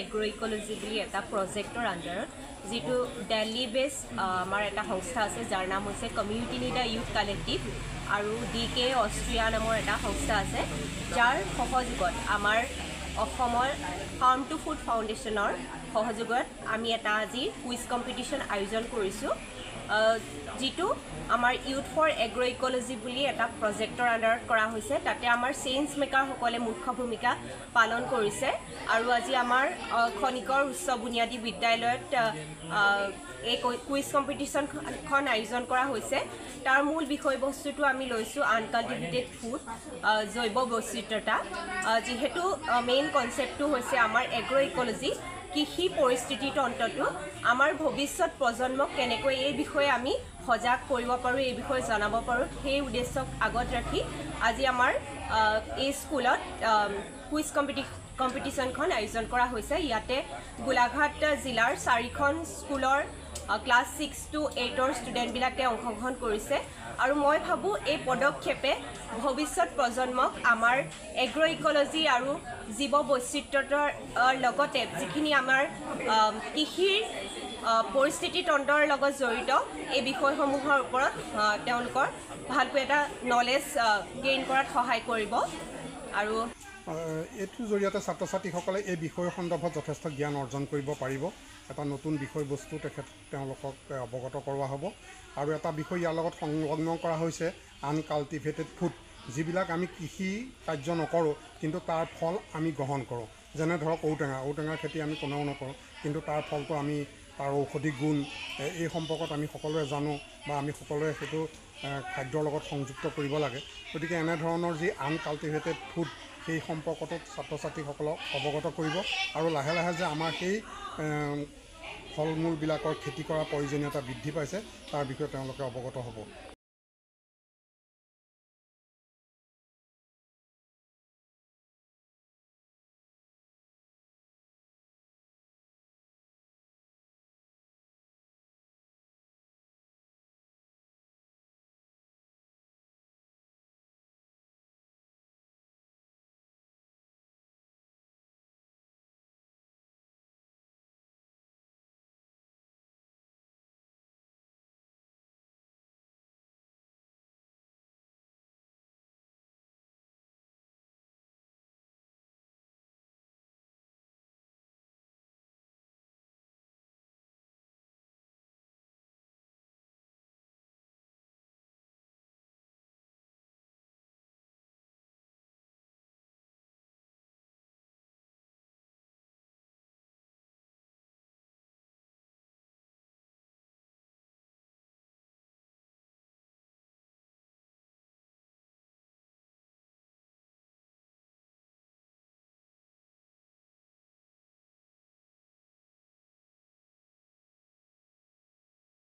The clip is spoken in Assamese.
এগ্ৰ'ইক'লজি বুলি এটা প্ৰজেক্টৰ আণ্ডাৰত যিটো দিল্লী বেছ আমাৰ এটা সংস্থা আছে যাৰ নাম হৈছে কমিউনিটি নিডাৰ ইউথ কালেক্টিভ আৰু DK অষ্ট্ৰিয়া নামৰ এটা সংস্থা আছে যাৰ সহযোগত আমাৰ অসমৰ ফাৰ্ম টু ফুড ফাউণ্ডেশ্যনৰ সহযোগত আমি এটা আজি কুইজ কম্পিটিশ্যন আয়োজন কৰিছোঁ যিটো আমাৰ ইউথ ফৰ এগ্ৰ'ইক'লজি বুলি এটা প্ৰজেক্টৰ আণ্ডাৰত কৰা হৈছে তাতে আমাৰ চেঞ্জ মেকাৰসকলে মুখ্য ভূমিকা পালন কৰিছে আৰু আজি আমাৰ খনিকৰ উচ্চ বুনিয়াদী বিদ্যালয়ত এই কুইজ কম্পিটিশ্যনখন আয়োজন কৰা হৈছে তাৰ মূল বিষয়বস্তুটো আমি লৈছোঁ আনকাল্টিভেটেড ফুড জৈৱ বৈচিত্ৰতা যিহেতু মেইন কনচেপ্টটো হৈছে আমাৰ এগ্ৰ'ইক'লজি কৃষি পৰিস্থিতি তন্ত্ৰটো আমাৰ ভৱিষ্যত প্ৰজন্মক কেনেকৈ এই বিষয়ে আমি সজাগ কৰিব পাৰোঁ এই বিষয়ে জনাব পাৰোঁ সেই উদ্দেশ্যক আগত ৰাখি আজি আমাৰ এই স্কুলত কুইজ কম্পিটিশ্যনখন আয়োজন কৰা হৈছে ইয়াতে গোলাঘাট জিলাৰ 4খন স্কুলৰ ক্লাছ 6 to 8ৰ ষ্টুডেণ্টবিলাকে অংশগ্ৰহণ কৰিছে আৰু মই ভাবোঁ এই পদক্ষেপে ভৱিষ্যত প্ৰজন্মক আমাৰ এগ্ৰ'ইক'লজি আৰু জীৱ বৈচিত্ৰ্যৰ লগতে যিখিনি আমাৰ কৃষিৰ পৰিস্থিতি তন্ত্ৰৰ লগত জড়িত এই বিষয়সমূহৰ ওপৰত তেওঁলোকৰ ভালকৈ এটা নলেজ গেইন কৰাত সহায় কৰিব আৰু এইটোৰ জৰিয়তে ছাত্ৰ ছাত্ৰীসকলে এই বিষয় সন্দৰ্ভত যথেষ্ট জ্ঞান অৰ্জন কৰিব পাৰিব এটা নতুন বিষয়বস্তু তেওঁলোকক অৱগত কৰোৱা হ'ব আৰু এটা বিষয় ইয়াৰ লগত সংলগ্ন কৰা হৈছে আনকাল্টিভেটেড ফুড যিবিলাক আমি কৃষি কাৰ্য নকৰোঁ কিন্তু তাৰ ফল আমি গ্ৰহণ কৰোঁ যেনে ধৰক ঔটেঙাৰ খেতি আমি কোনেও নকৰোঁ কিন্তু তাৰ ফলটো আমি তাৰ ঔষধি গুণ এই সম্পৰ্কত আমি সকলোৱে জানো বা আমি সকলোৱে সেইটো খাদ্যৰ লগত সংযুক্ত কৰিব লাগে গতিকে এনেধৰণৰ যি আনকাল্টিভেটেড ফুড সেই সম্পৰ্কটোত ছাত্ৰ ছাত্ৰীসকলক অৱগত কৰিব আৰু লাহে লাহে যে আমাৰ সেই ফল মূলবিলাকৰ খেতি কৰাৰ প্ৰয়োজনীয়তা বৃদ্ধি পাইছে তাৰ বিষয়ে তেওঁলোকে অৱগত হ'ব